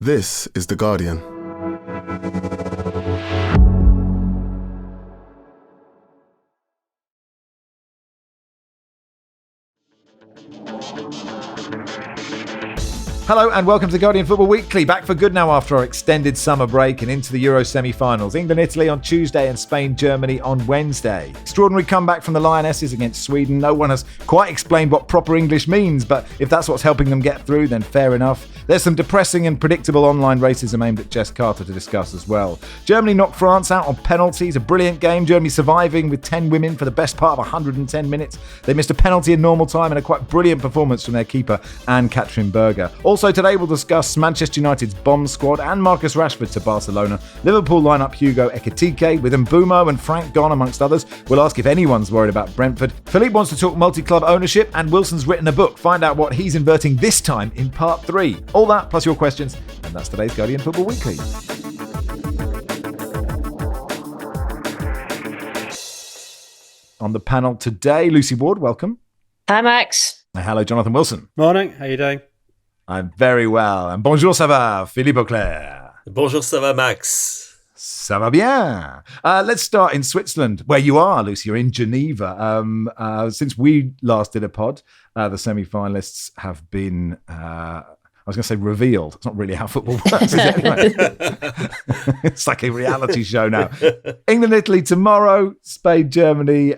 This is The Guardian. Hello and welcome to The Guardian Football Weekly. Back for good now after our extended summer break and into the Euro semi-finals. England-Italy on Tuesday and Spain-Germany on Wednesday. Extraordinary comeback from the Lionesses against Sweden. No one has quite explained what proper English means, but if that's what's helping them get through, then fair enough. There's some depressing and predictable online racism aimed at Jess Carter to discuss as well. Germany knocked France out on penalties. A brilliant game. Germany surviving with 10 women for the best part of 110 minutes. They missed a penalty in normal time and a quite brilliant performance from their keeper, Anne-Katrin Berger. Also today we'll discuss Manchester United's bomb squad and Marcus Rashford to Barcelona. Liverpool line up Hugo Ekitike with Mbeumo and Frank Gone amongst others. We'll ask if anyone's worried about Brentford. Philippe wants to talk multi-club ownership, and Wilson's written a book. Find out what he's inverting this time in part 3. All that plus your questions, and that's today's Guardian Football Weekly. On the panel today, Lucy Ward, welcome. Hi, Max. Hello, Jonathan Wilson. Morning, how you doing? I'm very well. And bonjour, ça va, Philippe Auclair. Bonjour, ça va, Max. Ça va bien. Let's start in Switzerland, where you are, Lucy. You're in Geneva. Since we last did a pod, the semi-finalists have been, I was going to say revealed. It's not really how football works, is it? Anyway, it's like a reality show now. England, Italy tomorrow, Spain, Germany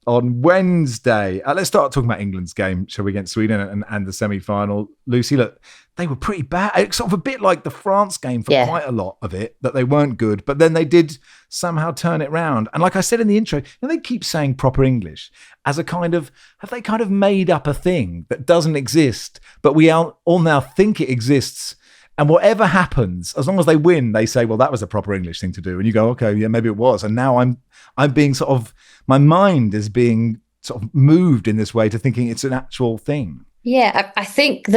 on Wednesday. Let's start talking about England's game, shall we, against Sweden and the semi-final. Lucy, look, they were pretty bad. It's sort of a bit like the France game for quite a lot of it, that they weren't good, but then they did somehow turn it round. And like I said in the intro, they keep saying proper English as a kind of, have they kind of made up a thing that doesn't exist, but we all now think it exists? And whatever happens, as long as they win, they say, well, that was a proper English thing to do. And you go, okay, yeah, maybe it was. And now I'm being sort of, my mind is being sort of moved in this way to thinking it's an actual thing. Yeah, I think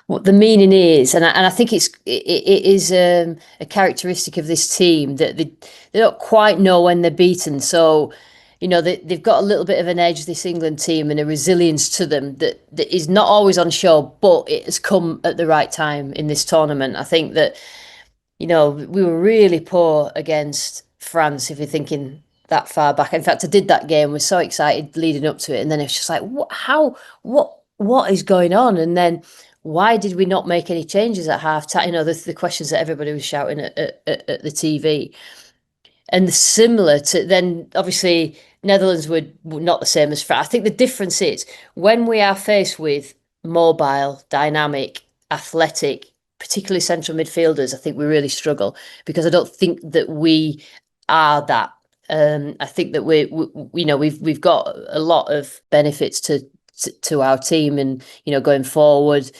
what the meaning is, and I think it is a characteristic of this team that they don't quite know when they're beaten. So, they've got a little bit of an edge, this England team, and a resilience to them that is not always on show, but it has come at the right time in this tournament. I think that, we were really poor against France, if you're thinking that far back. In fact, I did that game, was so excited leading up to it, and then it's just like, what is going on? And then why did we not make any changes at half time? The questions that everybody was shouting at the TV. And similar to then, obviously, Netherlands were not the same as France. I think the difference is when we are faced with mobile, dynamic, athletic, particularly central midfielders, I think we really struggle because I don't think that we are that. I think that we've got a lot of benefits to our team, and going forward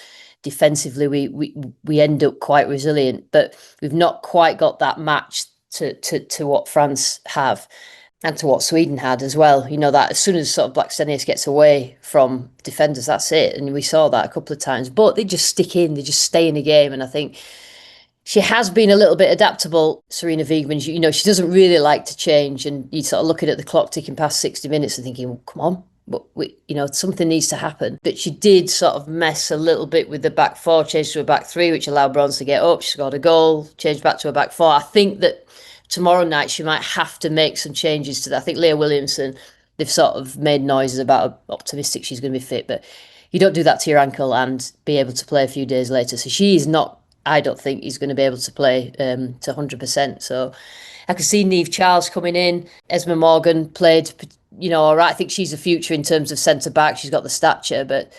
defensively we end up quite resilient, but we've not quite got that match to what France have and to what Sweden had as well. That as soon as sort of Blackstenius gets away from defenders, that's it. And we saw that a couple of times, but they just stick in, they just stay in the game. And I think she has been a little bit adaptable, Sarina Wiegman. She doesn't really like to change, and you sort of looking at the clock ticking past 60 minutes and thinking, well, come on, but something needs to happen. But she did sort of mess a little bit with the back four, changed to a back three, which allowed Bronze to get up. She scored a goal, changed back to a back four. I think that tomorrow night she might have to make some changes to that. I think Leah Williamson, they've sort of made noises about how optimistic she's going to be fit, but you don't do that to your ankle and be able to play a few days later. So she is not, I don't think he's going to be able to play to 100%. So I can see Niamh Charles coming in. Esma Morgan played, all right. I think she's the future in terms of centre-back. She's got the stature. But,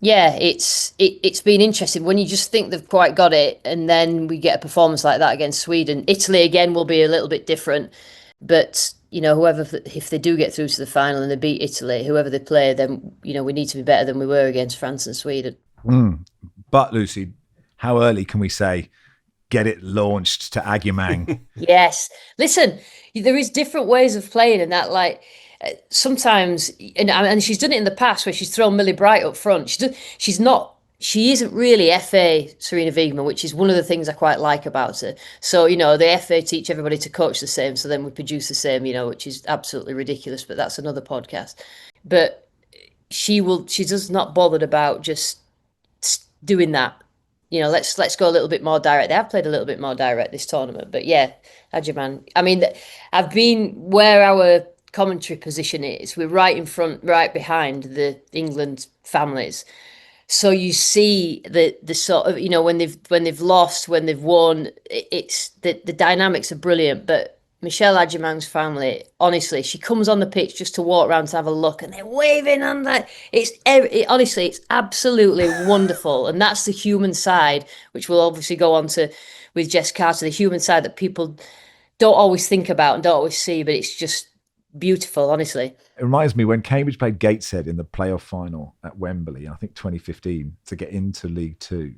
yeah, it's been interesting. When you just think they've quite got it, and then we get a performance like that against Sweden. Italy, again, will be a little bit different. But, if they do get through to the final and they beat Italy, whoever they play, then, we need to be better than we were against France and Sweden. But, Lucy, how early can we say, get it launched to Agyemang? Yes. Listen, there is different ways of playing, and that, like, sometimes, and she's done it in the past where she's thrown Millie Bright up front. She isn't really FA Sarina Wiegman, which is one of the things I quite like about her. So, the FA teach everybody to coach the same, so then we produce the same, which is absolutely ridiculous, but that's another podcast. But she's just not bothered about just doing that let's go a little bit more direct. They have played a little bit more direct this tournament, but yeah, Adjaman. I mean, I've been where our commentary position is. We're right in front, right behind the England families. So you see the sort of, when they've lost, when they've won, it's the dynamics are brilliant. But Michelle Adjaman's family, honestly, she comes on the pitch just to walk around to have a look, and they're waving and that. Honestly, it's absolutely wonderful, and that's the human side, which we'll obviously go on to with Jess Carter. The human side that people don't always think about and don't always see, but it's just beautiful, honestly. It reminds me when Cambridge played Gateshead in the playoff final at Wembley, I think 2015, to get into League Two.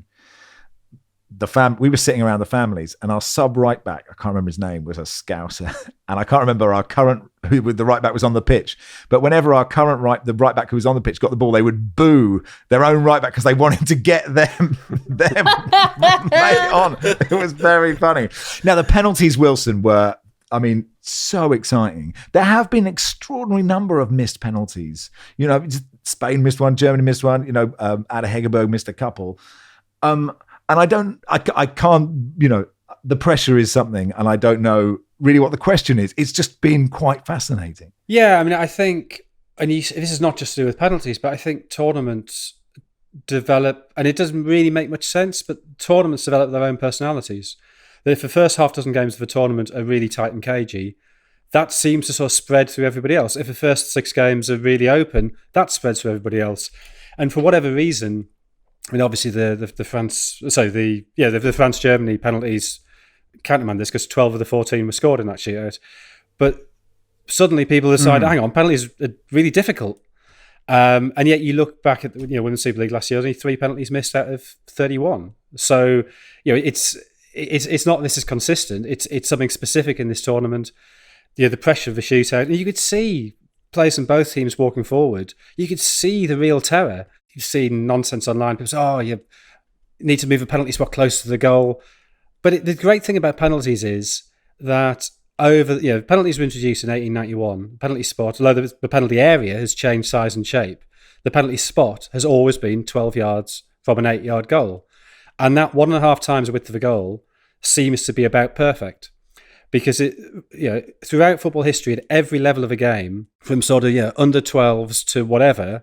We were sitting around the families, and our sub right back, I can't remember his name, was a Scouser, and I can't remember our current who the right back was on the pitch. But whenever our current the right back who was on the pitch got the ball, they would boo their own right back because they wanted to get them made on. It was very funny. Now the penalties, Wilson, were, so exciting. There have been an extraordinary number of missed penalties. Spain missed one, Germany missed one. Ada Hegerberg missed a couple. And I can't. The pressure is something, and I don't know really what the question is. It's just been quite fascinating. Yeah, I think, and this is not just to do with penalties, but I think tournaments develop, and it doesn't really make much sense, but tournaments develop their own personalities. That if the first half dozen games of a tournament are really tight and cagey, that seems to sort of spread through everybody else. If the first 6 games are really open, that spreads through everybody else. And for whatever reason, obviously the France-Germany penalties countermand this because 12 of the 14 were scored in that shootout. But suddenly people decide, hang on, penalties are really difficult. And yet you look back at Women's Super League last year, only 3 penalties missed out of 31. So it's not this is consistent. It's something specific in this tournament. The pressure of the shootout, and you could see players from both teams walking forward. You could see the real terror. You've seen nonsense online. People say, you need to move a penalty spot closer to the goal. But the great thing about penalties is that penalties were introduced in 1891. Penalty spot, although the penalty area has changed size and shape, the penalty spot has always been 12 yards from an 8-yard goal. And that 1.5 times the width of a goal seems to be about perfect. Because throughout football history, at every level of a game, from sort of under 12s to whatever,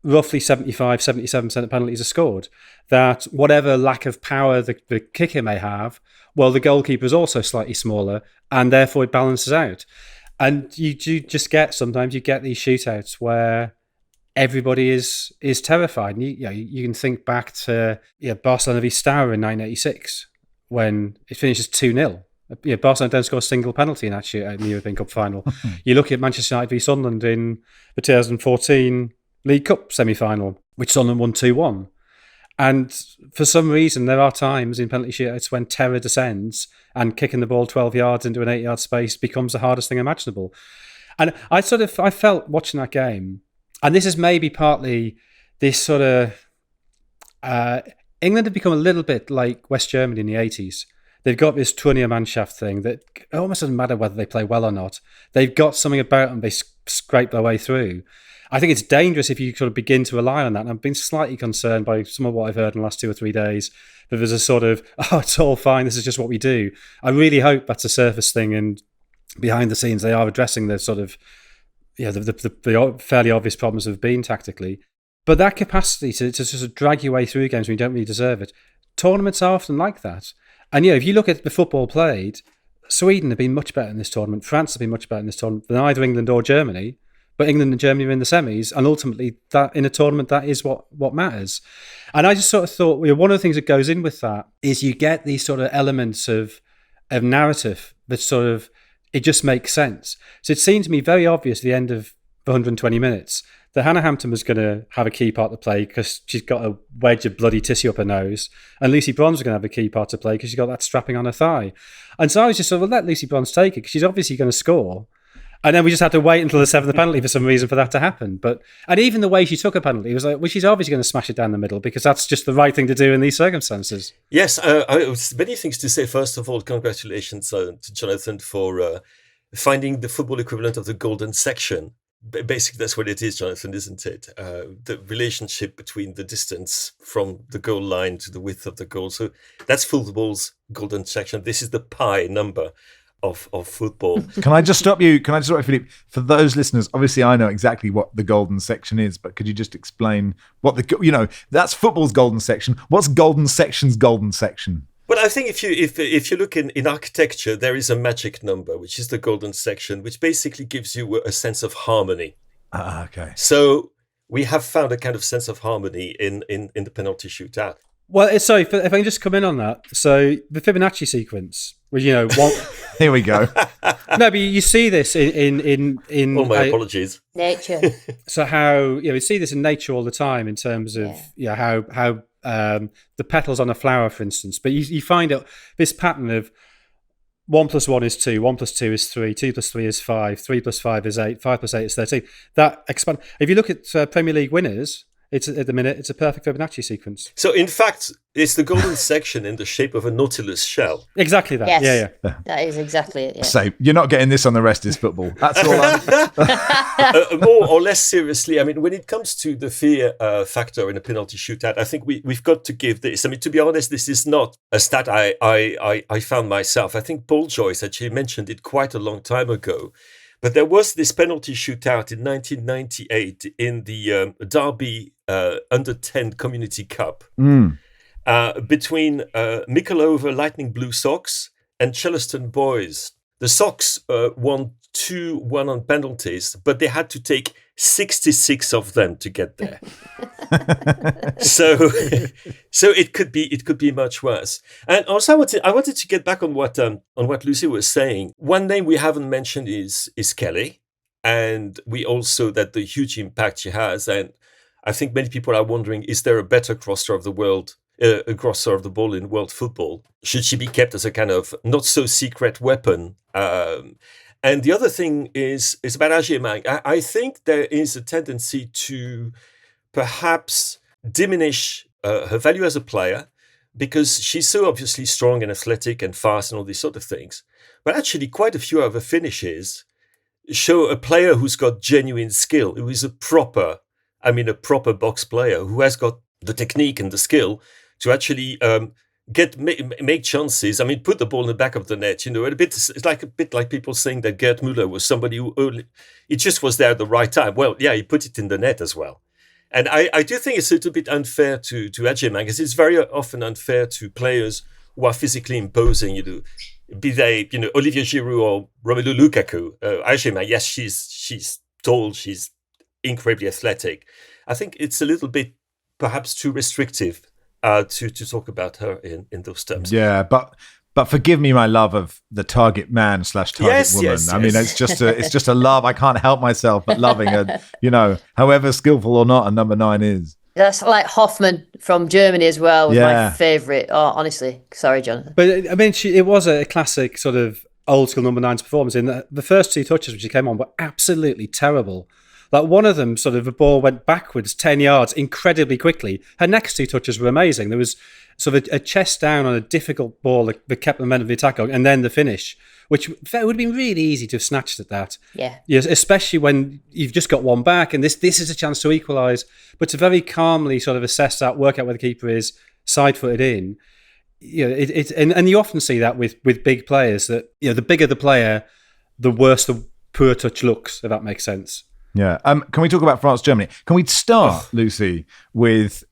roughly 75-77% of penalties are scored. That whatever lack of power the kicker may have, well, the goalkeeper is also slightly smaller, and therefore it balances out. And you just sometimes you get these shootouts where everybody is terrified. And you can think back to Barcelona v Stour in 1986 when it finishes 2-0. Barcelona don't score a single penalty in that shootout in the European Cup final. You look at Manchester United v Sunderland in the 2014 League Cup semi-final, which Sunderland won 2-1. And for some reason, there are times in penalty shootouts when terror descends and kicking the ball 12 yards into an 8-yard space becomes the hardest thing imaginable. And I felt watching that game, and this is maybe partly this sort of... England have become a little bit like West Germany in the 80s. They've got this Turniermannschaft thing that it almost doesn't matter whether they play well or not. They've got something about them. They scrape their way through. I think it's dangerous if you sort of begin to rely on that. And I've been slightly concerned by some of what I've heard in the last 2 or 3 days, that there's a sort of, it's all fine, this is just what we do. I really hope that's a surface thing, and behind the scenes they are addressing the sort of, the fairly obvious problems have been tactically. But that capacity to sort of drag your way through games when you don't really deserve it, tournaments are often like that. And if you look at the football played, Sweden have been much better in this tournament. France have been much better in this tournament than either England or Germany. But England and Germany are in the semis, and ultimately, that in a tournament, that is what matters. And I just sort of thought, one of the things that goes in with that is you get these sort of elements of narrative that sort of, it just makes sense. So it seemed to me very obvious at the end of the 120 minutes that Hannah Hampton was going to have a key part to play because she's got a wedge of bloody tissue up her nose, and Lucy Bronze was going to have a key part to play because she's got that strapping on her thigh. And so I was just sort of, let Lucy Bronze take it because she's obviously going to score. And then we just had to wait until the 7th penalty for some reason for that to happen. And even the way she took a penalty, it was like, well, she's obviously going to smash it down the middle because that's just the right thing to do in these circumstances. Yes, many things to say. First of all, congratulations to Jonathan for finding the football equivalent of the golden section basically that's what it is, Jonathan, isn't it? The relationship between the distance from the goal line to the width of the goal. So that's football's golden section. This is the pi number of football. Can I just stop you? Philippe? For those listeners, obviously I know exactly what the golden section is, but could you just explain what that's football's golden section. What's golden section's golden section? Well, I think if you look in architecture, there is a magic number, which is the golden section, which basically gives you a sense of harmony. Okay. So we have found a kind of sense of harmony in the penalty shootout. Well, sorry, if I can just come in on that. So the Fibonacci sequence, where Here we go. No, but you see this in All my apologies. Nature. So how we see this in nature all the time in terms of how the petals on a flower, for instance. But you find out this pattern of 1 + 1 is 2, 1 + 2 is 3, 2 + 3 is 5, 3 + 5 is 8, 5 + 8 is 13. That expand. If you look at Premier League winners, it's at the minute it's a perfect Fibonacci sequence. So in fact, it's the golden section in the shape of a nautilus shell. Exactly that. Yes. Yeah. That is exactly it. Yeah. So you're not getting this on The Rest is Football. That's all. More or less seriously, I mean, when it comes to the fear factor in a penalty shootout, I think we've got to give this. I mean, to be honest, this is not a stat I found myself. I think Paul Joyce actually mentioned it quite a long time ago. But there was this penalty shootout in 1998 in the Derby Under-10 Community Cup between Mikolova Lightning Blue Sox and Chellaston Boys. The Sox won 2-1 on penalties, but they had to take 66 of them to get there. so it could be much worse. And also I wanted to get back on what Lucy was saying. One name we haven't mentioned is Kelly, and we also that the huge impact she has. And I think many people are wondering, is there a better crosser of the world? A crosser of the ball in world football? Should she be kept as a kind of not so secret weapon? And the other thing is about Agyemang. I think there is a tendency to perhaps diminish her value as a player because she's so obviously strong and athletic and fast and all these sort of things. But actually, quite a few of her finishes show a player who's got genuine skill, who is a proper box player, who has got the technique and the skill to actually make chances. I mean, put the ball in the back of the net. It's a bit like people saying that Gerd Müller was somebody who it just was there at the right time. Well, yeah, he put it in the net as well. And I do think it's a little bit unfair to Agyemang, because it's very often unfair to players who are physically imposing. Be they Olivier Giroud or Romelu Lukaku. Agyemang, yes, she's tall, she's incredibly athletic. I think it's a little bit perhaps too restrictive to talk about her in those terms. Yeah, but forgive me my love of the target man / target woman. Yes. I mean, it's just a love. I can't help myself but loving her. However skillful or not a number 9 is. That's like Hoffman from Germany as well. Was my favourite. Oh, honestly, sorry, Jonathan. But I mean, it was a classic sort of old school number 9's performance. In the first 2 touches when she came on were absolutely terrible. Like one of them, sort of the ball went backwards 10 yards incredibly quickly. Her next 2 touches were amazing. There was sort of a chest down on a difficult ball that kept the momentum of the attack going, and then the finish, which would have been really easy to have snatched at that. Yeah. Yes, especially when you've just got one back, and this is a chance to equalise. But to very calmly sort of assess that, work out where the keeper is, side-footed in. And you often see that with big players, that the bigger the player, the worse the poor touch looks, if that makes sense. Yeah. Can we talk about France-Germany? Can we start, Lucy, with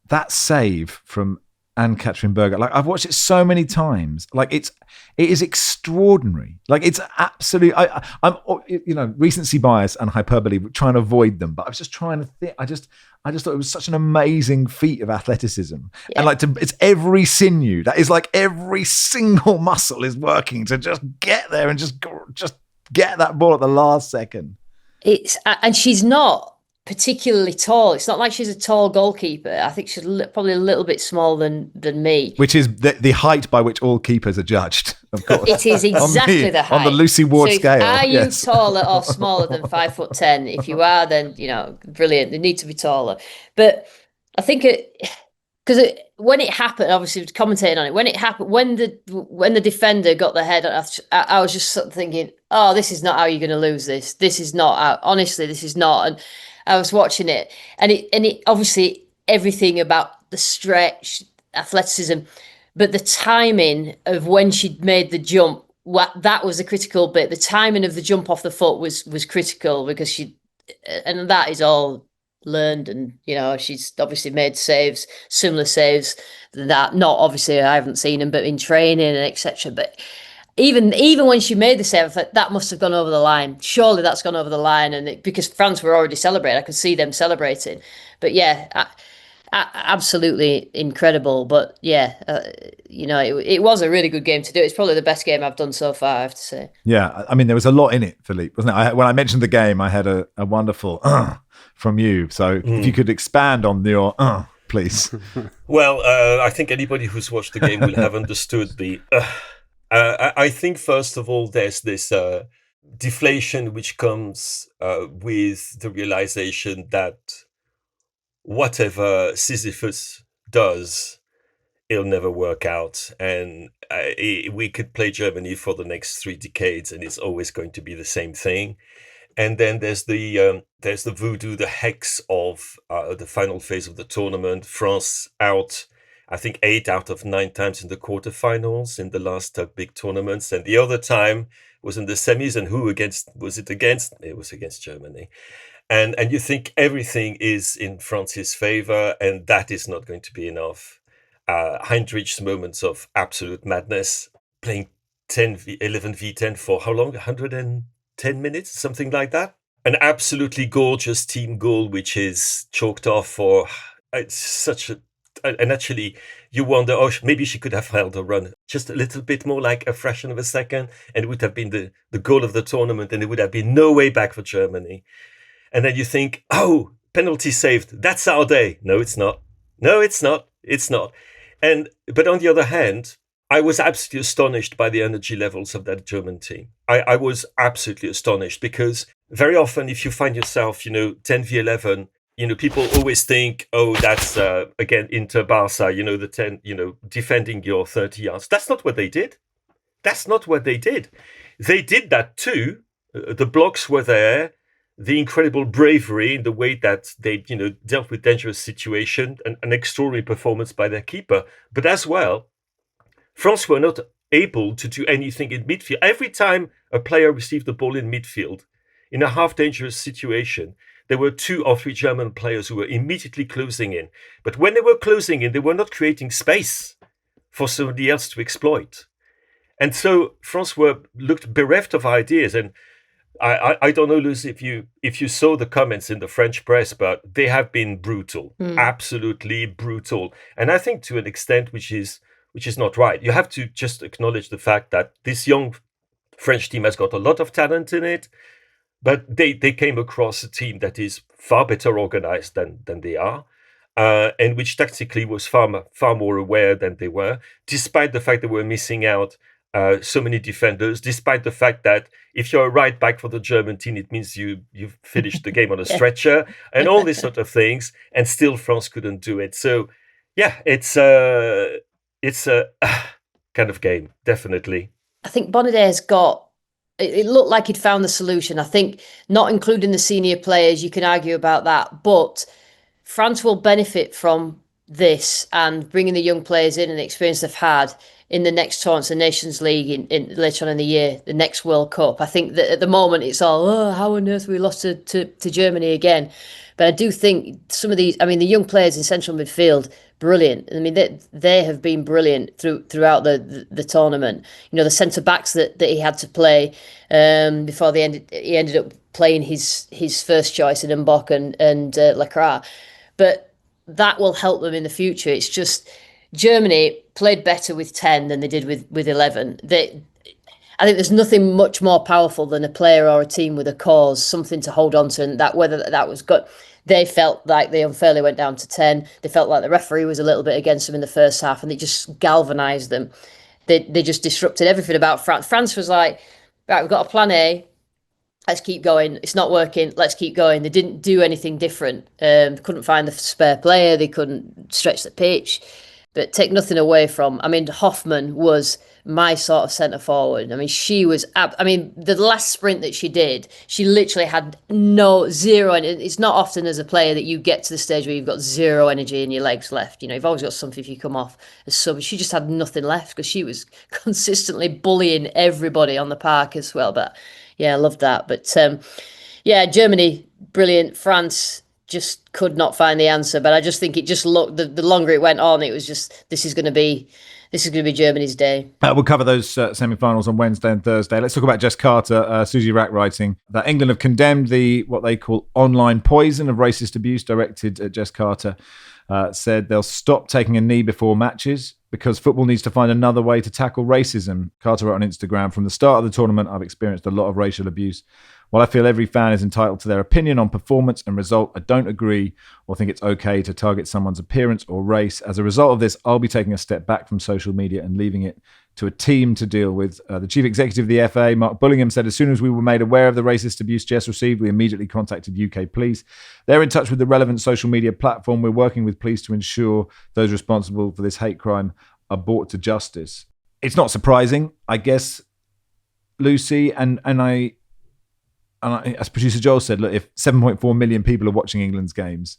that save from Anne-Catherine Berger? Like, I've watched it so many times. Like, it is extraordinary. Like, it's absolutely. I'm recency bias and hyperbole, trying to avoid them. But I was just trying to think. I just thought it was such an amazing feat of athleticism, and it's every sinew. That is like every single muscle is working to just get there and just get that ball at the last second. And she's not particularly tall. It's not like she's a tall goalkeeper. I think she's probably a little bit smaller than me. Which is the height by which all keepers are judged, of course. It is exactly the height. On the Lucy Ward scale. Are you taller or smaller than 5'10"? If you are, then, brilliant. They need to be taller. But I think because when it happened, obviously commentating on it. When it happened, when the defender got the head, I was just sort of thinking, "Oh, this is not how you're going to lose this. This is not how, honestly, this is not." And I was watching it, and it obviously everything about the stretch, athleticism, but the timing of when she'd made the jump, that was the critical bit. The timing of the jump off the foot was critical because and that is all learned, and she's obviously made similar saves than that. Not obviously, I haven't seen them, but in training and etc. But even when she made the save, I thought that must have gone over the line. Surely that's gone over the line, and because France were already celebrating, I could see them celebrating. But yeah, absolutely incredible. But yeah, it was a really good game to do. It's probably the best game I've done so far, I have to say. Yeah, I mean, there was a lot in it, Philippe, wasn't it? When I mentioned the game, I had a wonderful from you. So if you could expand on your please. Well, I think anybody who's watched the game will have understood the... I think, first of all, there's this deflation which comes with the realization that whatever Sisyphus does, it'll never work out. And we could play Germany for the next 3 decades, and it's always going to be the same thing. And then there's the voodoo, the hex of the final phase of the tournament. France out, I think 8 out of 9 times in the quarterfinals in the last big tournaments, and the other time was in the semis. And who was it against? It was against Germany. And you think everything is in France's favor, and that is not going to be enough. Heinrich's moments of absolute madness, playing 11v10 for how long? 110 minutes, something like that. An absolutely gorgeous team goal, which is chalked off for and actually you wonder, oh, maybe she could have held a run just a little bit more, like a fraction of a second, and it would have been the goal of the tournament, and there would have been no way back for Germany. And then you think, oh, penalty saved. That's our day. No, it's not. No, it's not. It's not. But on the other hand, I was absolutely astonished by the energy levels of that German team. I was absolutely astonished, because very often if you find yourself, 10v11, people always think, oh, that's, again, Inter Barca, the 10, defending your 30 yards. That's not what they did. That's not what they did. They did that too. The blocks were there. The incredible bravery in the way that they, dealt with dangerous situations, and an extraordinary performance by their keeper. But as well, France were not able to do anything in midfield. Every time a player received the ball in midfield, in a half-dangerous situation, there were 2 or 3 German players who were immediately closing in. But when they were closing in, they were not creating space for somebody else to exploit. And so France looked bereft of ideas. And I don't know, Lucy, if you saw the comments in the French press, but they have been brutal, absolutely brutal. And I think to an extent which is not right. You have to just acknowledge the fact that this young French team has got a lot of talent in it, but they came across a team that is far better organized than they are, and which tactically was far more aware than they were, despite the fact they were missing out so many defenders, despite the fact that if you're a right back for the German team, it means you've finished the game on a stretcher and all these sort of things, and still France couldn't do it. So yeah, it's a kind of game, definitely. I think Bonnet's it looked like he'd found the solution. I think not including the senior players, you can argue about that, but France will benefit from this and bringing the young players in and the experience they've had in the next tournament, the Nations League in later on in the year, the next World Cup. I think that at the moment it's all, oh, how on earth we lost to Germany again. But I do think some of these, the young players in central midfield, brilliant. I mean, they have been brilliant throughout the tournament. The centre backs that he had to play before he ended up playing his first choice in Mbok and Lacroix. But that will help them in the future. It's just Germany played better with 10 than they did with 11. I think there's nothing much more powerful than a player or a team with a cause, something to hold on to, and that whether that was good. They felt like they unfairly went down to 10. They felt like the referee was a little bit against them in the first half, and it just galvanised them. They just disrupted everything about France. France was like, right, we've got a plan A. let's keep going. It's not working. Let's keep going. They didn't do anything different. They couldn't find the spare player. They couldn't stretch the pitch. But take nothing away from. I mean, Hoffman was my sort of centre forward. I mean, she was. I mean, the last sprint that she did, she literally had zero. And it's not often as a player that you get to the stage where you've got zero energy in your legs left. You know, you've always got something if you come off as sub. She just had nothing left because she was consistently bullying everybody on the park as well. But yeah, I love that. But yeah, Germany, brilliant. France just could not find the answer. But I just think it just looked, the longer it went on, it was just, this is going to be Germany's day. We'll cover those semi-finals on Wednesday and Thursday. Let's talk about Jess Carter. Susie Rack writing that England have condemned what they call online poison of racist abuse directed at Jess Carter. Said they'll stop taking a knee before matches because football needs to find another way to tackle racism. Carter wrote on Instagram, from the start of the tournament, I've experienced a lot of racial abuse. While I feel every fan is entitled to their opinion on performance and result, I don't agree or think it's okay to target someone's appearance or race. As a result of this, I'll be taking a step back from social media and leaving it to a team to deal with. The chief executive of the FA, Mark Bullingham, said, as soon as we were made aware of the racist abuse Jess received, we immediately contacted UK Police. They're in touch with the relevant social media platform. We're working with police to ensure those responsible for this hate crime are brought to justice. It's not surprising, I guess, Lucy, and as producer Joel said, look, if 7.4 million people are watching England's games,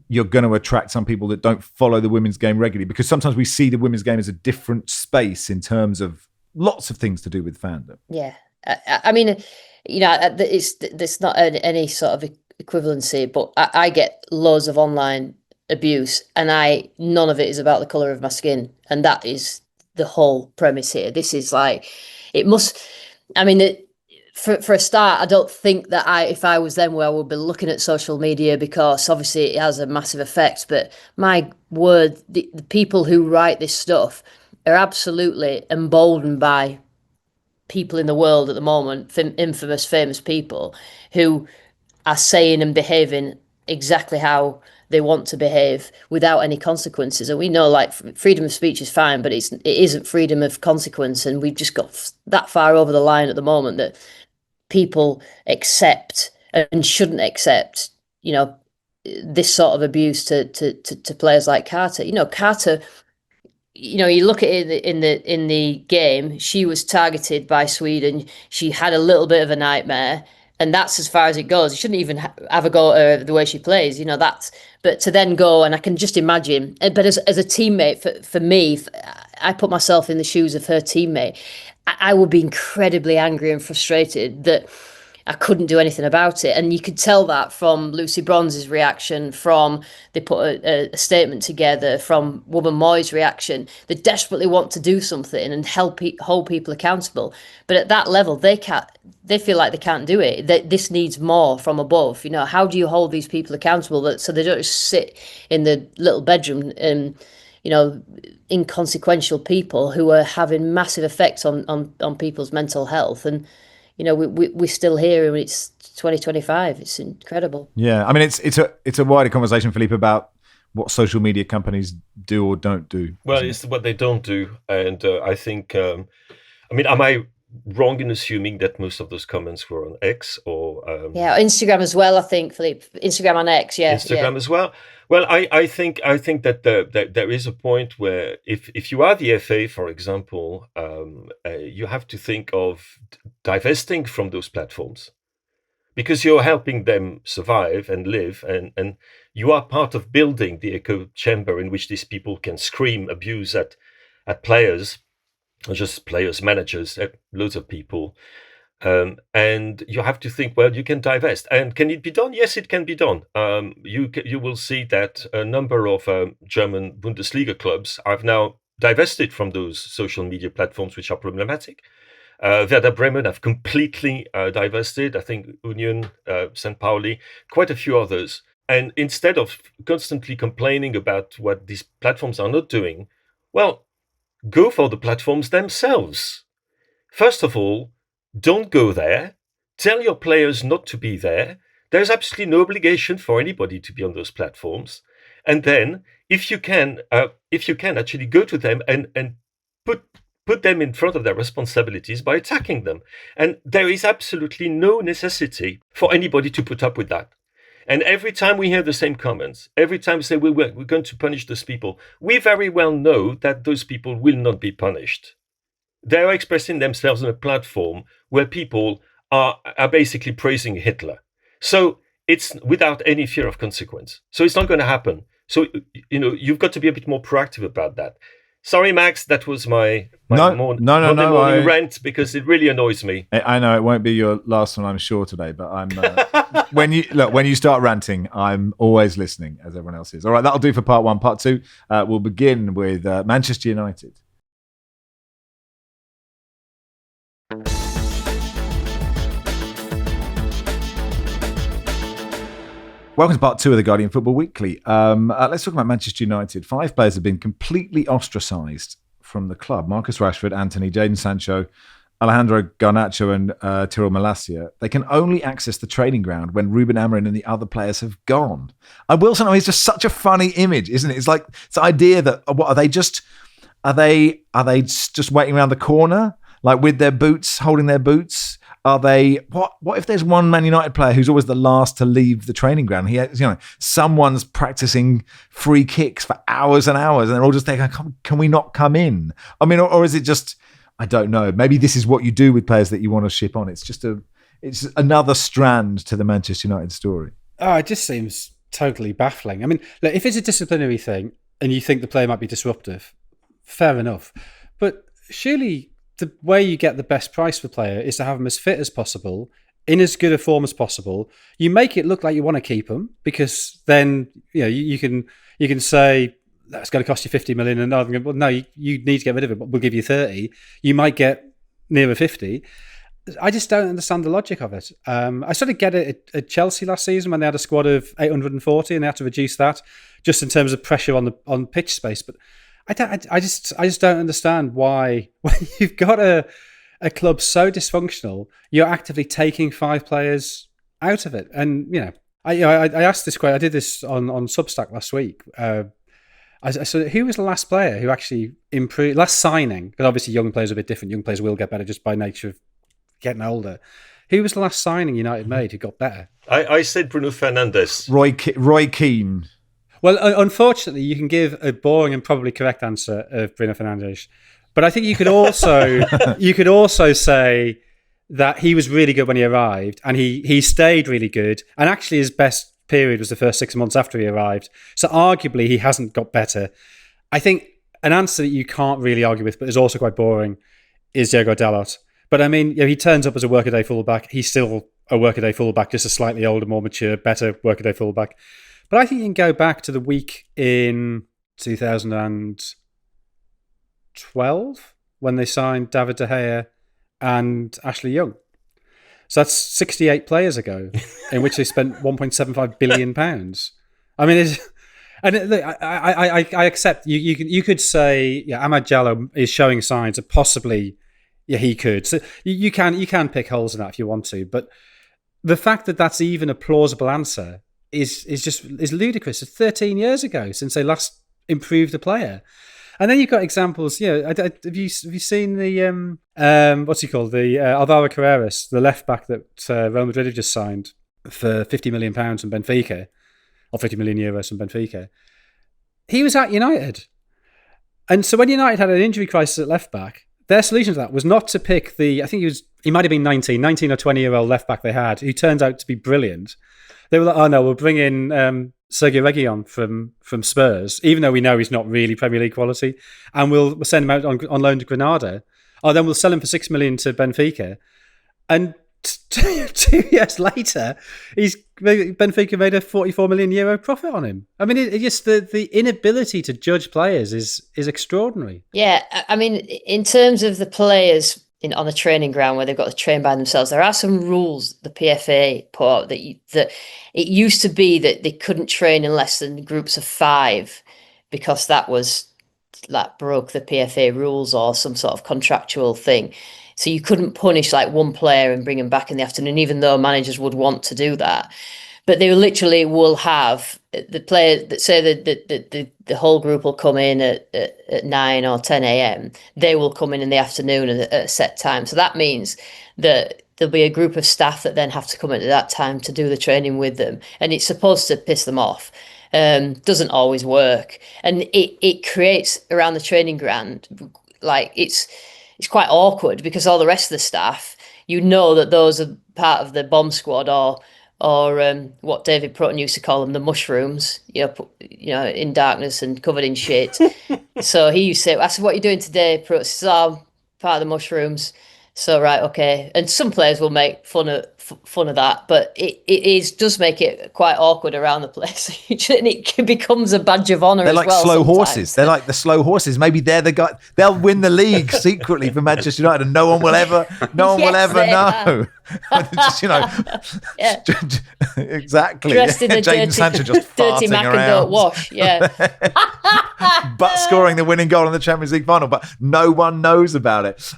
you're going to attract some people that don't follow the women's game regularly, because sometimes we see the women's game as a different space in terms of lots of things to do with fandom. Yeah. I mean, you know, there's not any sort of equivalency, but I get loads of online abuse and none of it is about the colour of my skin. And that is the whole premise here. This is like, it must, I mean, for a start, I don't think that if I was them, where I would be looking at social media, because obviously it has a massive effect. But my word, the people who write this stuff are absolutely emboldened by people in the world at the moment, infamous, famous people who are saying and behaving exactly how they want to behave without any consequences. And we know, like, freedom of speech is fine, but it isn't freedom of consequence. And we've just got that far over the line at the moment that people accept and shouldn't accept, you know, this sort of abuse to players like Carter. You know, Carter, you know, you look at it in the game, she was targeted by Sweden. She had a little bit of a nightmare, and that's as far as it goes. You shouldn't even have a go at her the way she plays, you know, but to then go, and I can just imagine, but as a teammate, for me, I put myself in the shoes of her teammate. I would be incredibly angry and frustrated that I couldn't do anything about it. And you could tell that from Lucy Bronze's reaction, from they put a statement together, from Woman Moy's reaction. They desperately want to do something and hold people accountable. But at that level, they feel like they can't do it. This needs more from above. You know, how do you hold these people accountable so they don't just sit in the little bedroom and, you know, inconsequential people who are having massive effects on people's mental health. And, you know, we're still here and it's 2025. It's incredible. Yeah. I mean, it's a wider conversation, Philippe, about what social media companies do or don't do. Well, it's what they don't do. And I think, I mean, am I wrong in assuming that most of those comments were on X or... yeah, Instagram as well, I think, Philippe. Instagram and X, yeah. Instagram as well. Well, I think that there is a point where if you are the FA, for example, you have to think of divesting from those platforms, because you're helping them survive and live, and you are part of building the echo chamber in which these people can scream abuse at players, not just players, managers, loads of people. And you have to think, well, you can divest. And can it be done? Yes, it can be done. You will see that a number of German Bundesliga clubs have now divested from those social media platforms which are problematic. Werder Bremen have completely divested. I think Union, St. Pauli, quite a few others. And instead of constantly complaining about what these platforms are not doing, well, go for the platforms themselves. First of all, don't go there. Tell your players not to be there. There's absolutely no obligation for anybody to be on those platforms. And then, if you can actually go to them and put put them in front of their responsibilities by attacking them. And there is absolutely no necessity for anybody to put up with that. And every time we hear the same comments, every time we say we're going to punish those people, we very well know that those people will not be punished. They are expressing themselves on a platform where people are basically praising Hitler. So it's without any fear of consequence. So it's not going to happen. So, you've got to be a bit more proactive about that. Sorry, Max, that was my morning rant, because it really annoys me. I know it won't be your last one, I'm sure, today, but I'm when you start ranting, I'm always listening, as everyone else is. All right, that'll do for part one. Part two, we'll begin with Manchester United. Welcome to part two of the Guardian Football Weekly. Let's talk about Manchester United. 5 players have been completely ostracised from the club. Marcus Rashford, Anthony, Jadon Sancho, Alejandro Garnacho and Tyrell Malacia. They can only access the training ground when Ruben Amorim and the other players have gone. And Wilson is just such a funny image, isn't it? It's like it's the idea that what are they just waiting around the corner, like with their boots, holding their boots? Are they what if there's one Man United player who's always the last to leave the training ground? Someone's practicing free kicks for hours and hours, and they're all just thinking, can we not come in? I mean, or is it just, I don't know. Maybe this is what you do with players that you want to ship on. It's another strand to the Manchester United story. Oh, it just seems totally baffling. I mean, look, if it's a disciplinary thing and you think the player might be disruptive, fair enough. But surely the way you get the best price for the player is to have them as fit as possible, in as good a form as possible. You make it look like you want to keep them, because then you can say that's going to cost you 50 million, and no, you need to get rid of it, but we'll give you 30. You might get nearer 50. I just don't understand the logic of it. I sort of get it at Chelsea last season when they had a squad of 840 and they had to reduce that just in terms of pressure on pitch space, but I just don't understand why, when you've got a club so dysfunctional, you're actively taking 5 players out of it. And I asked this question. I did this on Substack last week. I said, who was the last player who actually improved? Last signing, because obviously young players are a bit different. Young players will get better just by nature of getting older. Who was the last signing United made who got better? I said Bruno Fernandes. Roy Keane. Well, unfortunately, you can give a boring and probably correct answer of Bruno Fernandes, but I think you could also say that he was really good when he arrived, and he stayed really good, and actually his best period was the first 6 months after he arrived. So arguably he hasn't got better. I think an answer that you can't really argue with, but is also quite boring, is Diogo Dalot. But I mean, he turns up as a workaday fullback. He's still a workaday fullback, just a slightly older, more mature, better workaday fullback. But I think you can go back to the week in 2012 when they signed David De Gea and Ashley Young. So that's 68 players ago, in which they spent £1.75 billion. I mean, I accept you could say, Amad Diallo is showing signs of possibly, he could. So you can pick holes in that if you want to, but the fact that that's even a plausible answer is ludicrous. It's 13 years ago since they last improved a player. And then you've got examples. Have you seen the what's he called, the Alvaro Carreras, the left back that Real Madrid have just signed for £50 million from Benfica, or €50 million from Benfica? He was at United, and so when United had an injury crisis at left back, their solution to that was not to pick I think he might have been 19 or 20-year-old left back they had, who turns out to be brilliant. They were like, oh no, we'll bring in Sergio Reguilon from Spurs, even though we know he's not really Premier League quality, and we'll send him out on loan to Granada. Oh, then we'll sell him for $6 million to Benfica, and 2 years later, Benfica made a €44 million profit on him. I mean, it just the inability to judge players is extraordinary. Yeah, I mean, in terms of the players on the training ground where they've got to train by themselves, there are some rules the PFA put out that it used to be that they couldn't train in less than groups of 5, because that broke the PFA rules or some sort of contractual thing. So you couldn't punish like one player and bring him back in the afternoon, even though managers would want to do that. but they literally will have the player that say that the whole group will come in at 9 or 10 a.m. They will come in the afternoon at a set time. So that means that there'll be a group of staff that then have to come in at that time to do the training with them. And it's supposed to piss them off. Doesn't always work. And it creates around the training ground, like it's quite awkward because all the rest of the staff, you know that those are part of the bomb squad or what David Prutton used to call them, the mushrooms, in darkness and covered in shit. So he used to say, I said, what are you doing today, Prutton? He said, oh, I'm part of the mushrooms. So, right, okay. And some players will make fun of that, but it does make it quite awkward around the place. And it becomes a badge of honour. They're as like well slow sometimes. horses. They're like the slow horses. Maybe they're the guy. They'll win the league secretly for Manchester United, and no one will ever know. Just, Yeah. Exactly. Dressed in a Jadon Sancho just dirty farting Mac and around. don't wash. Yeah. But scoring the winning goal in the Champions League final, but no one knows about it.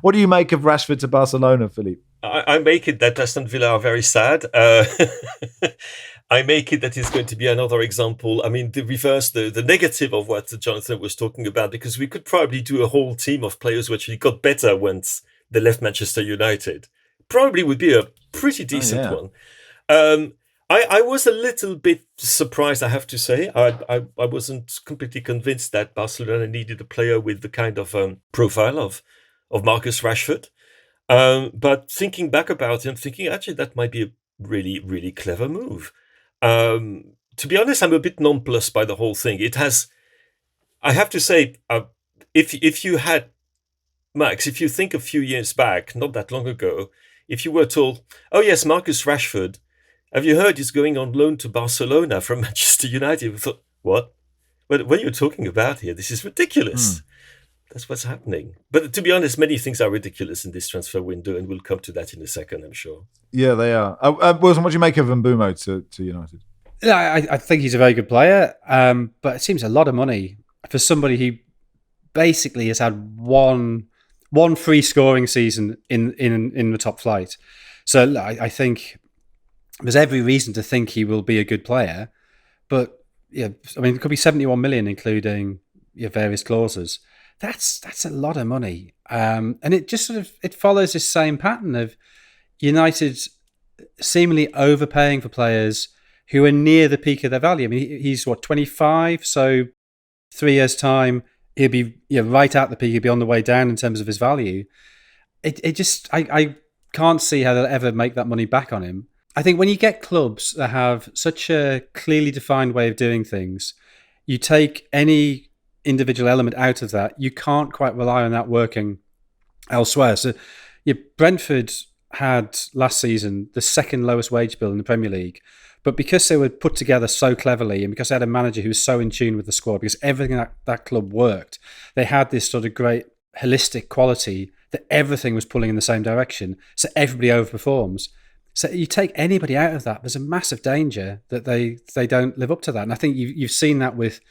What do you make of Rashford to Barcelona, Philippe? I make it that Aston Villa are very sad. I make it that it's going to be another example. I mean, the reverse, the negative of what Jonathan was talking about, because we could probably do a whole team of players who actually got better once they left Manchester United. Probably would be a pretty decent one. I was a little bit surprised, I have to say. I wasn't completely convinced that Barcelona needed a player with the kind of profile of Marcus Rashford. But thinking back about it, I'm thinking actually that might be a really, really clever move. To be honest, I'm a bit nonplussed by the whole thing. It has, I have to say, if you had, Max, if you think a few years back, not that long ago, if you were told, oh yes, Marcus Rashford, have you heard he's going on loan to Barcelona from Manchester United? We thought, what? What are you talking about here? This is ridiculous. That's what's happening. But to be honest, many things are ridiculous in this transfer window, and we'll come to that in a second, I'm sure. Yeah, they are. Wilson, what do you make of Mbeumo to United? Yeah, I think he's a very good player, but it seems a lot of money for somebody who basically has had one free scoring season in the top flight. So I think there's every reason to think he will be a good player, but yeah, I mean, it could be 71 million, including various clauses. That's a lot of money, and it just it follows this same pattern of United seemingly overpaying for players who are near the peak of their value. I mean, he's 25, so 3 years' time he'll be right at the peak. He'll be on the way down in terms of his value. I can't see how they'll ever make that money back on him. I think when you get clubs that have such a clearly defined way of doing things, you take any individual element out of that, you can't quite rely on that working elsewhere. So Brentford had last season the second lowest wage bill in the Premier League, but because they were put together so cleverly and because they had a manager who was so in tune with the squad, because everything that club worked, they had this sort of great holistic quality that everything was pulling in the same direction, so everybody overperforms. So you take anybody out of that, there's a massive danger that they don't live up to that. And I think you've seen that with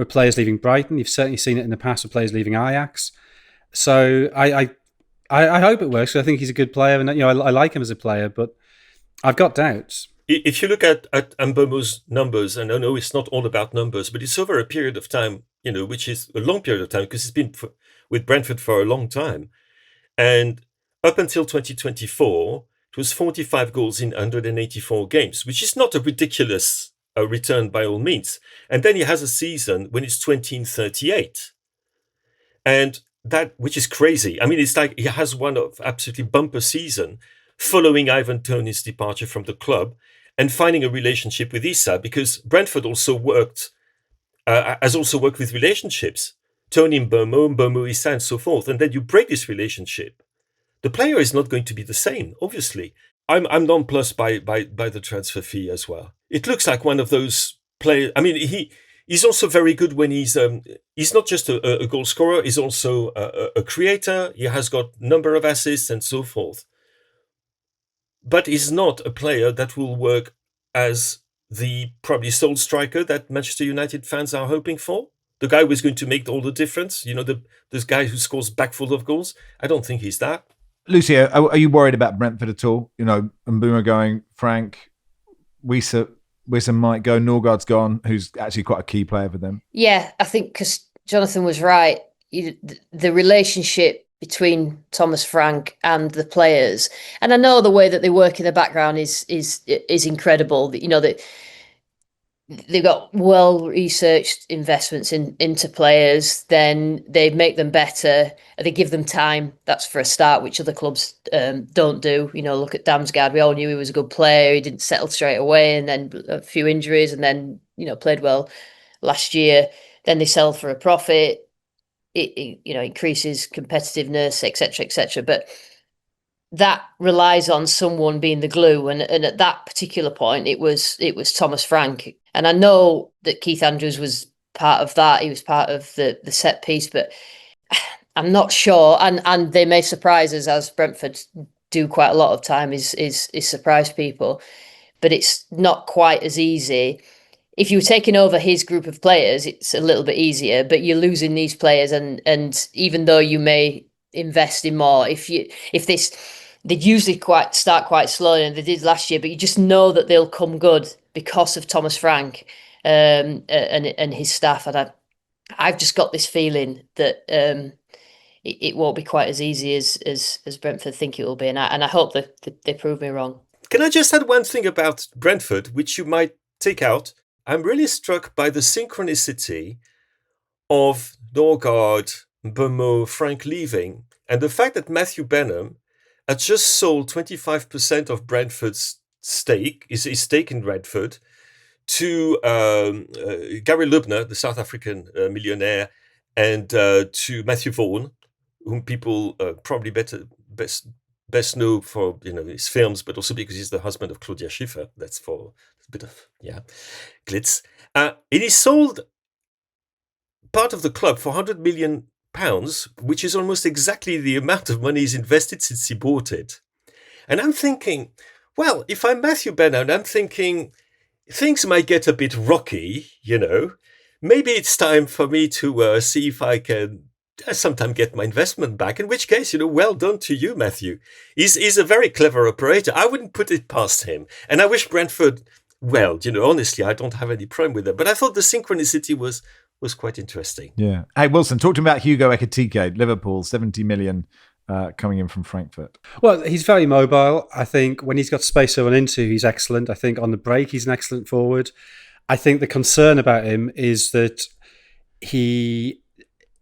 players leaving Brighton. You've certainly seen it in the past with players leaving Ajax. So I hope it works. I think he's a good player, and I like him as a player, but I've got doubts. If you look at Mbeumo's numbers, and I know it's not all about numbers, but it's over a period of time, which is a long period of time because he's been with Brentford for a long time, and up until 2024. It was 45 goals in 184 games, which is not a ridiculous return by all means. And then he has a season when it's 20 in 38. And that, which is crazy. I mean, it's like he has one of absolutely bumper season following Ivan Toney's departure from the club and finding a relationship with Issa, because Brentford also has also worked with relationships. Tony Mbeumo, Issa, and so forth. And then you break this relationship. The player is not going to be the same, obviously. I'm nonplussed by the transfer fee as well. It looks like one of those players. I mean, he's also very good when he's not just a goal scorer. He's also a creator. He has got a number of assists and so forth. But he's not a player that will work as the probably sole striker that Manchester United fans are hoping for. The guy who is going to make all the difference. This guy who scores back full of goals. I don't think he's that. Lucio, are you worried about Brentford at all? Mbeumo going, Frank, Wissa might go. Norgard's gone, who's actually quite a key player for them. Yeah, I think because Jonathan was right. The relationship between Thomas Frank and the players, and I know the way that they work in the background is incredible. You know that they've got well-researched investments into players, then they make them better, they give them time, that's for a start, which other clubs don't do. You know, look at Damsgaard, we all knew he was a good player, he didn't settle straight away, and then a few injuries, and then, you know, played well last year, then they sell for a profit, it you know, increases competitiveness, etc. But that relies on someone being the glue, and at that particular point it was Thomas Frank. And I know that Keith Andrews was part of that. He was part of the set piece, but I'm not sure. And they may surprise us, as Brentford do quite a lot of time, is surprise people. But it's not quite as easy. If you were taking over his group of players, it's a little bit easier. But you're losing these players, and even though you may invest in more, they'd usually start quite slowly, and they did last year. But you just know that they'll come good because of Thomas Frank and his staff. And I've just got this feeling that it won't be quite as easy as Brentford think it will be, and I hope that they prove me wrong. Can I just add one thing about Brentford, which you might take out? I'm really struck by the synchronicity of Norgard, Bomo, Frank leaving, and the fact that Matthew Benham had just sold 25% of Brentford's stake, his stake in Brentford, to Gary Lubner, the South African millionaire, and to Matthew Vaughan, whom people probably best know for, you know, his films, but also because he's the husband of Claudia Schiffer. That's for a bit of glitz. And he sold part of the club for £100 million, which is almost exactly the amount of money he's invested since he bought it. And I'm thinking, well, if I'm Matthew Benham, I'm thinking things might get a bit rocky, you know. Maybe it's time for me to see if I can sometime get my investment back, in which case, you know, well done to you, Matthew. He's a very clever operator. I wouldn't put it past him. And I wish Brentford, well, you know, honestly, I don't have any problem with it. But I thought the synchronicity was quite interesting. Yeah. Hey, Wilson, talk to me about Hugo Ekitike, Liverpool, 70 million coming in from Frankfurt. Well, he's very mobile. I think when he's got space to run into, he's excellent. I think on the break, he's an excellent forward. I think the concern about him is that he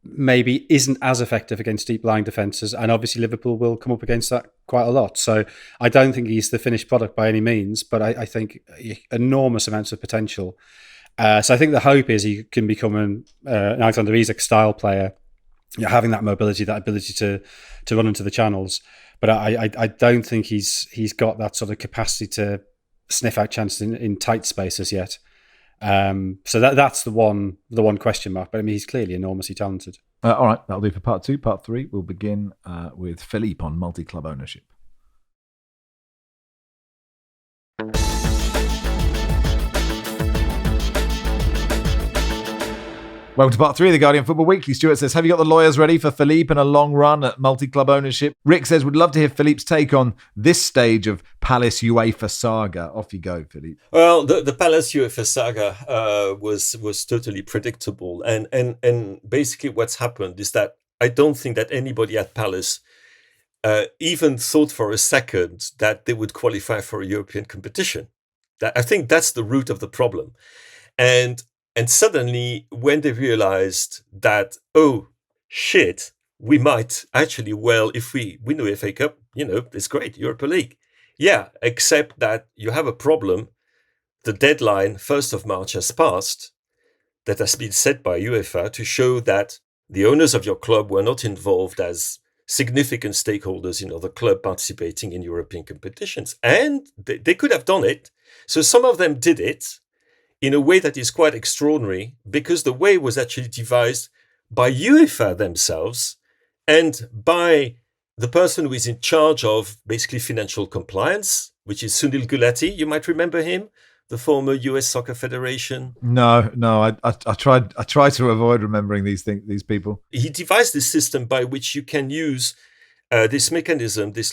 maybe isn't as effective against deep-lying defences, and obviously Liverpool will come up against that quite a lot. So I don't think he's the finished product by any means, but I think enormous amounts of potential. So I think the hope is he can become an Alexander Isak style player, you know, having that mobility, that ability to run into the channels. But I don't think he's got that sort of capacity to sniff out chances in tight spaces yet. So that's the one question mark. But I mean, he's clearly enormously talented. All right, that'll do for part 2. Part 3, we'll begin with Philippe on multi-club ownership. Welcome to part 3 of the Guardian Football Weekly. Stuart says, have you got the lawyers ready for Philippe and a long run at multi-club ownership? Rick says, would love to hear Philippe's take on this stage of Palace UEFA saga. Off you go, Philippe. Well, the Palace UEFA saga was totally predictable. And basically what's happened is that I don't think that anybody at Palace even thought for a second that they would qualify for a European competition. I think that's the root of the problem. And suddenly, when they realized that, oh, shit, we might actually, well, if we win the FA Cup, you know, it's great, Europa League. Yeah, except that you have a problem. The deadline, 1st of March, has passed, that has been set by UEFA to show that the owners of your club were not involved as significant stakeholders in other club participating in European competitions. And they could have done it. So some of them did it in a way that is quite extraordinary, because the way was actually devised by UEFA themselves and by the person who is in charge of basically financial compliance, which is Sunil Gulati. You might remember him, the former US Soccer Federation. No, I try to avoid remembering these people. He devised this system by which you can use this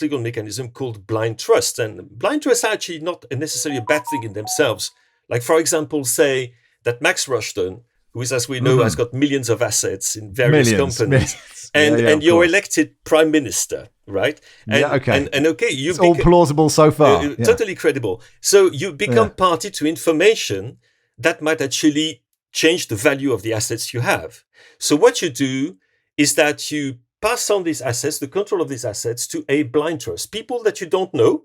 legal mechanism called blind trust. And blind trusts are actually not necessarily a bad thing in themselves. Like, for example, say that Max Rushden, who is, as we know, has got millions of assets in various companies, and you're elected prime minister, right? And, okay. And okay, it's all plausible so far. Totally credible. So you become party to information that might actually change the value of the assets you have. So what you do is that you pass on these assets, the control of these assets, to a blind trust, people that you don't know.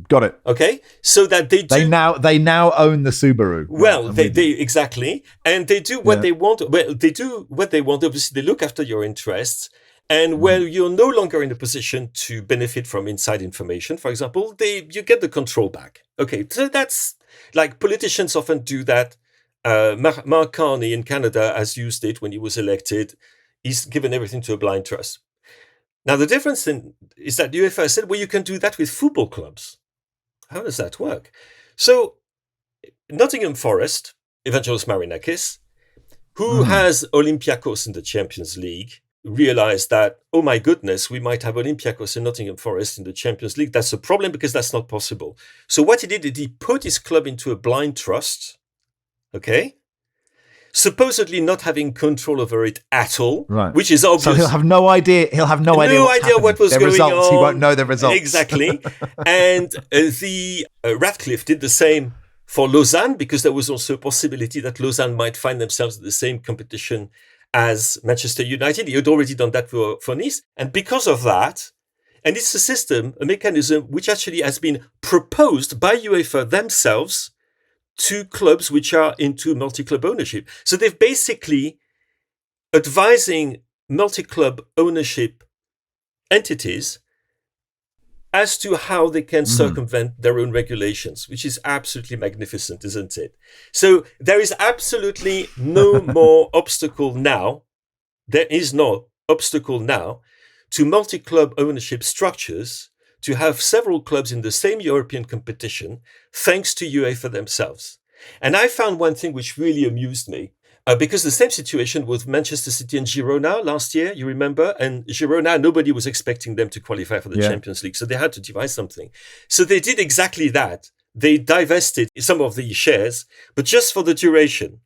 Got it. Okay, so that they now own the Subaru. Well, they exactly, and they do what they want. Well, they do what they want. Obviously, they look after your interests, and you're no longer in a position to benefit from inside information, for example, you get the control back. Okay, so that's like politicians often do that. Mark Carney in Canada has used it when he was elected. He's given everything to a blind trust. Now, the difference is that UEFA said, well, you can do that with football clubs. How does that work? So, Nottingham Forest, Evangelos Marinakis, who has Olympiacos in the Champions League, realized that, oh my goodness, we might have Olympiacos and Nottingham Forest in the Champions League. That's a problem because that's not possible. So what he did is he put his club into a blind trust, okay? Supposedly not having control over it at all, right? Which is obvious. So he'll have no idea. He'll have no idea what was going on. He won't know the results. Exactly. And Ratcliffe did the same for Lausanne, because there was also a possibility that Lausanne might find themselves in the same competition as Manchester United. He had already done that for Nice, and because of that, and it's a system, a mechanism which actually has been proposed by UEFA themselves to clubs which are into multi-club ownership. So they're basically advising multi-club ownership entities as to how they can circumvent their own regulations, which is absolutely magnificent, isn't it? So there is absolutely no more obstacle now. There is no obstacle now to multi-club ownership structures to have several clubs in the same European competition, thanks to UEFA themselves. And I found one thing which really amused me, because the same situation with Manchester City and Girona last year, you remember? And Girona, nobody was expecting them to qualify for the Champions League, so they had to devise something. So they did exactly that. They divested some of the shares, but just for the duration.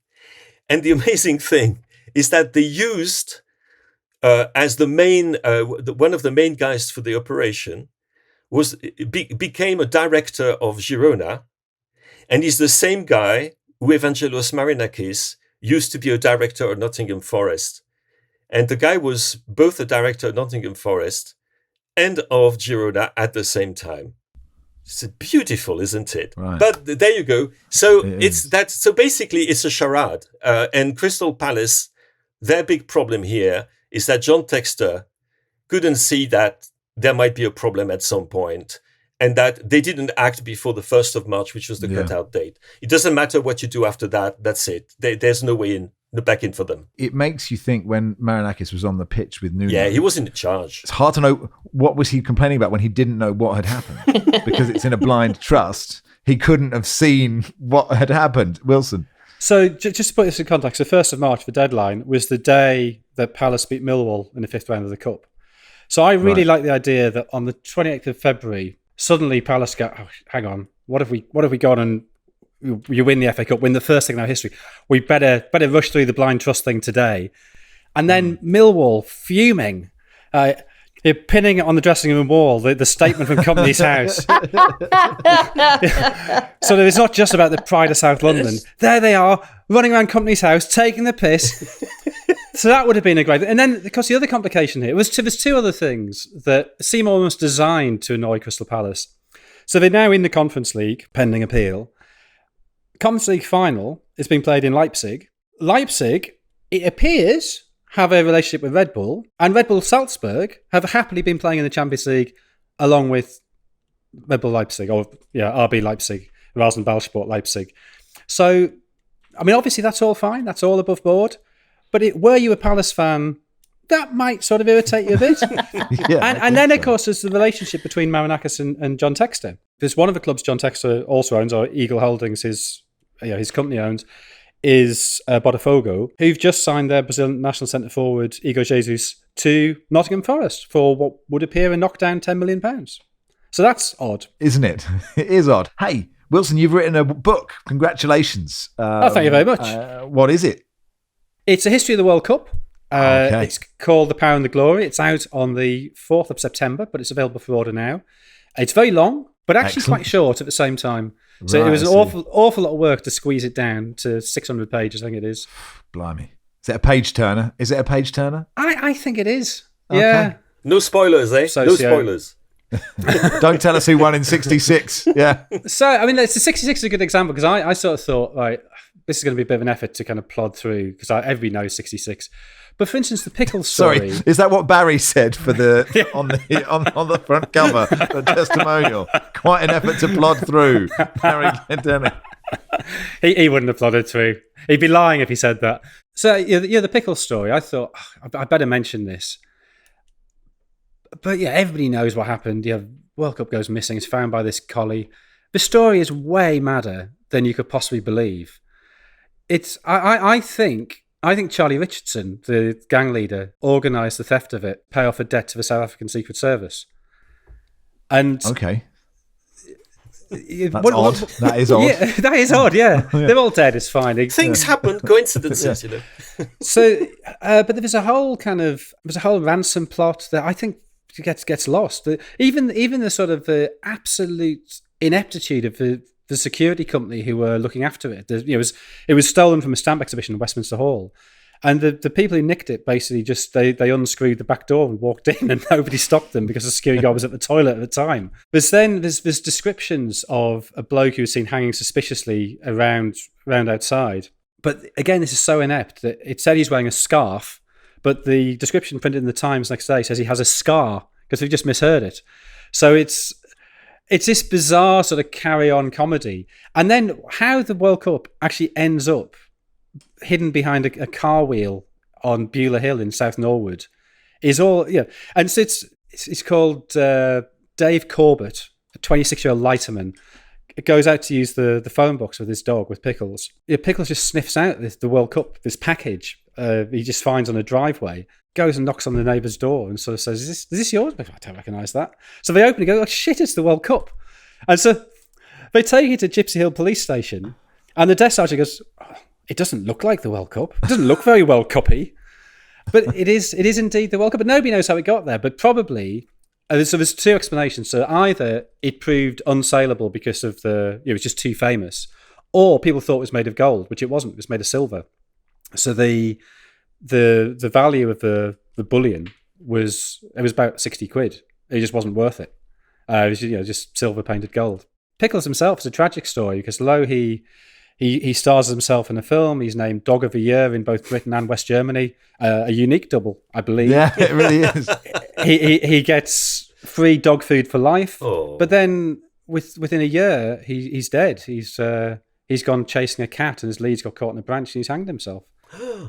And the amazing thing is that they used, as the main, one of the main guys for the operation, became a director of Girona, and he's the same guy who Evangelos Marinakis used to be a director of Nottingham Forest. And the guy was both a director of Nottingham Forest and of Girona at the same time. It's beautiful, isn't it? Right. But there you go. So so basically it's a charade. And Crystal Palace, their big problem here is that John Textor couldn't see that there might be a problem at some point, and that they didn't act before the 1st of March, which was the cutout date. It doesn't matter what you do after that. That's it. There's no way back in for them. It makes you think when Marinakis was on the pitch with Nuno. Yeah, he was in charge. It's hard to know what was he complaining about when he didn't know what had happened. Because it's in a blind trust. He couldn't have seen what had happened. Wilson. So just to put this in context, the 1st of March, the deadline, was the day that Palace beat Millwall in the 5th round of the Cup. So I really like the idea that on the 28th of February, suddenly Palace go, oh, hang on, what have we gone and you win the FA Cup, win the first thing in our history. We better rush through the blind trust thing today. And then Millwall fuming, pinning it on the dressing room wall, the statement from Company's House. So it's not just about the pride of South London. There they are, running around Company's House, taking the piss. So that would have been a great... And then, because the other complication here, there's two other things that seem almost designed to annoy Crystal Palace. So they're now in the Conference League, pending appeal. Conference League final is being played in Leipzig. Leipzig, it appears, have a relationship with Red Bull, and Red Bull Salzburg have happily been playing in the Champions League along with Red Bull Leipzig, or RB Leipzig, Rasenballsport Leipzig. So, I mean, obviously that's all fine, that's all above board, but were you a Palace fan, that might sort of irritate you a bit. And then, of course, there's the relationship between Marinakis and John Textor. There's one of the clubs John Textor also owns, or Eagle Holdings, his company owns, is Botafogo, who've just signed their Brazilian national centre forward, Igor Jesus, to Nottingham Forest for what would appear a knockdown £10 million. So that's odd. Isn't it? It is odd. Hey, Wilson, you've written a book. Congratulations. Thank you very much. What is it? It's a history of the World Cup. Okay. It's called The Power and the Glory. It's out on the 4th of September, but it's available for order now. It's very long, but actually quite short at the same time. So Right, it was an awful lot of work to squeeze it down to 600 pages, I think it is. Blimey. Is it a page turner? I think it is. Okay. Yeah. No spoilers, eh? No spoilers. Don't tell us who won in 66. Yeah. So, I mean, it's the 66 is a good example because I sort of thought, right, this is going to be a bit of an effort to kind of plod through because everybody knows 66. But for instance, the pickle story. Sorry, is that what Barry said for the on the front cover, the testimonial? Quite an effort to plod through. Barry Glendenning. He wouldn't have plodded through. He'd be lying if he said that. So, yeah, the pickle story. I thought I better mention this. But yeah, everybody knows what happened. World Cup goes missing. It's found by this collie. The story is way madder than you could possibly believe. It's I think Charlie Richardson, the gang leader, organised the theft of it, pay off a debt to the South African Secret Service. And okay, that's odd. That is odd. Yeah, that is odd. Yeah, they're all dead. It's fine. Things happen, coincidences, you know. So, but there's a whole ransom plot that I think gets lost. Even the sort of absolute ineptitude of the security company who were looking after it. It was stolen from a stamp exhibition in Westminster Hall, and the people who nicked it basically just they unscrewed the back door and walked in, and nobody stopped them because the security guard was at the toilet at the time. But then there's descriptions of a bloke who was seen hanging suspiciously around outside. But again, this is so inept that it said he's wearing a scarf, but the description printed in the Times next day says he has a scar because we just misheard it. So it's this bizarre sort of carry-on comedy. And then how the World Cup actually ends up hidden behind a car wheel on Beulah Hill in South Norwood is all, yeah. And so it's called Dave Corbett, a 26-year-old lighterman, goes out to use the phone box with his dog, with Pickles. Yeah, Pickles just sniffs out the World Cup, this package he just finds on a driveway, goes and knocks on the neighbour's door and sort of says, is this yours? I don't recognise that. So they open and go, oh shit, it's the World Cup. And so they take it to Gypsy Hill police station, and the desk sergeant goes, oh, it doesn't look like the World Cup. It doesn't look very World Cup-y. But it is indeed the World Cup. But nobody knows how it got there. But probably, so there's two explanations. So either it proved unsaleable because of it was just too famous, or people thought it was made of gold, which it wasn't. It was made of silver. So the value of the bullion was about 60 quid. It just wasn't worth it. It was just silver painted gold. Pickles himself is a tragic story because although he stars himself in a film, he's named Dog of the Year in both Britain and West Germany, a unique double, I believe. Yeah, it really is. he gets free dog food for life, Oh. but then within a year he's dead. He's gone chasing a cat and his lead's got caught in a branch and he's hanged himself,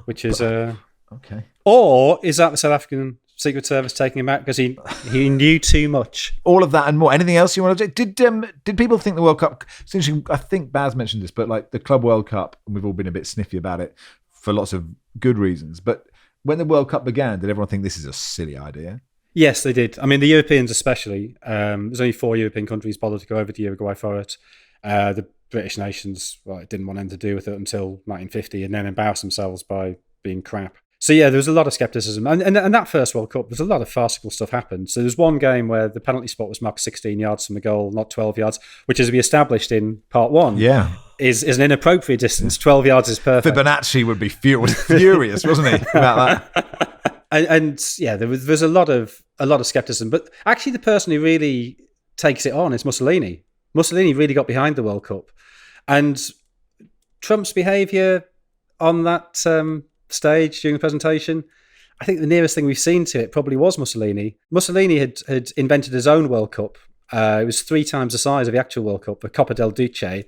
which is okay. Or is that the South African Secret Service taking him out because he knew too much? All of that and more. Anything else you want to do? Did people think the World Cup? Essentially, I think Baz mentioned this, but like the Club World Cup, and we've all been a bit sniffy about it for lots of good reasons. But when the World Cup began, did everyone think this is a silly idea? Yes, they did. I mean, the Europeans especially. There's only 4 European countries bothered to go over to Uruguay for it. The British nations didn't want anything to do with it until 1950, and then embarrassed themselves by being crap. So yeah, there was a lot of scepticism, and that first World Cup, there's a lot of farcical stuff happened. So there's one game where the penalty spot was marked 16 yards from the goal, not 12 yards, which, as we established in part 1, is an inappropriate distance. 12 yards is perfect. Fibonacci would be furious, wasn't he, about that? And yeah, there's a lot of scepticism, but actually the person who really takes it on is Mussolini. Mussolini really got behind the World Cup, and Trump's behaviour on that stage during the presentation, I think the nearest thing we've seen to it probably was Mussolini. Mussolini had invented his own World Cup. It was 3 times the size of the actual World Cup, the Coppa del Duce.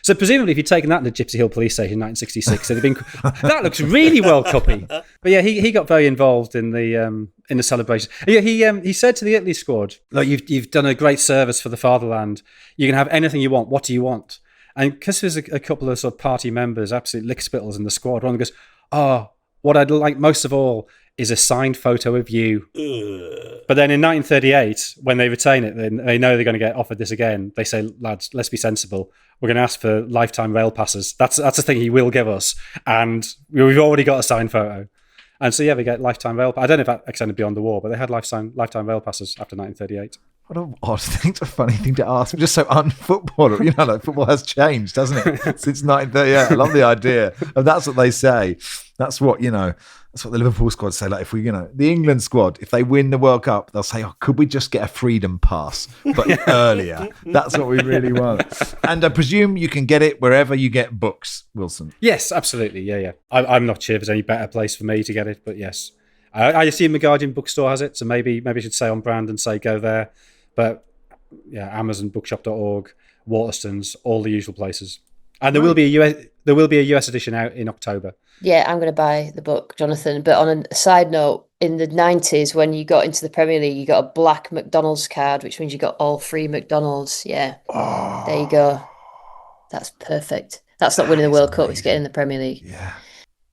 So presumably, if you'd taken that to Gypsy Hill Police Station in 1966, it'd have been that looks really World Cup-y. But yeah, he got very involved in the celebration. Yeah, he said to the Italy squad, "Look, you've done a great service for the fatherland. You can have anything you want. What do you want?" And because there's a couple of sort of party members, absolute lickspittles in the squad, one goes, "Oh, what I'd like most of all is a signed photo of you. Ugh. But then in 1938, when they retain it, then they know they're going to get offered this again. They say, lads, let's be sensible. We're going to ask for lifetime rail passes. That's the thing he will give us. And we've already got a signed photo. And so, yeah, they get lifetime rail. I don't know if that extended beyond the war, but they had lifetime rail passes after 1938. What an odd thing, a funny thing to ask. I'm just so unfootball. You know, like football has changed, hasn't it, since 1938? I love the idea. And that's what they say. That's what, you know, that's what the Liverpool squad say. Like, if we, you know, the England squad, if they win the World Cup, they'll say, oh, could we just get a freedom pass, but earlier? That's what we really want. And I presume you can get it wherever you get books, Wilson. Yes, absolutely. Yeah. I'm not sure if there's any better place for me to get it, but yes. I assume the Guardian bookstore has it, so maybe I should say on brand and say go there. But yeah, Amazon, bookshop.org, Waterstones, all the usual places. And there will be a US edition out in October. Yeah, I'm going to buy the book, Jonathan. But on a side note, in the 90s, when you got into the Premier League, you got a black McDonald's card, which means you got all free McDonald's. Yeah, There you go. That's perfect. That's not winning the World Cup; it's getting in the Premier League. Yeah.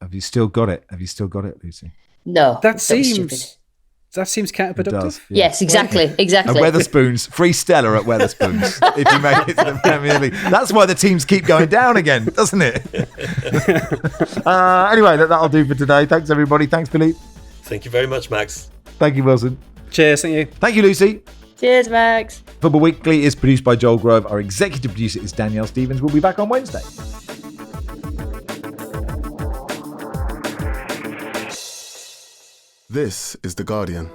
Have you still got it? Lucy? No, That seems counterproductive. It does, yeah. Yes, exactly. And Weatherspoons, free Stella at Weatherspoons if you make it to the Premier League. That's why the teams keep going down again, doesn't it? Anyway, that'll do for today. Thanks, everybody. Thanks, Philippe. Thank you very much, Max. Thank you, Wilson. Cheers, thank you. Thank you, Lucy. Cheers, Max. Football Weekly is produced by Joel Grove. Our executive producer is Danielle Stevens. We'll be back on Wednesday. This is The Guardian.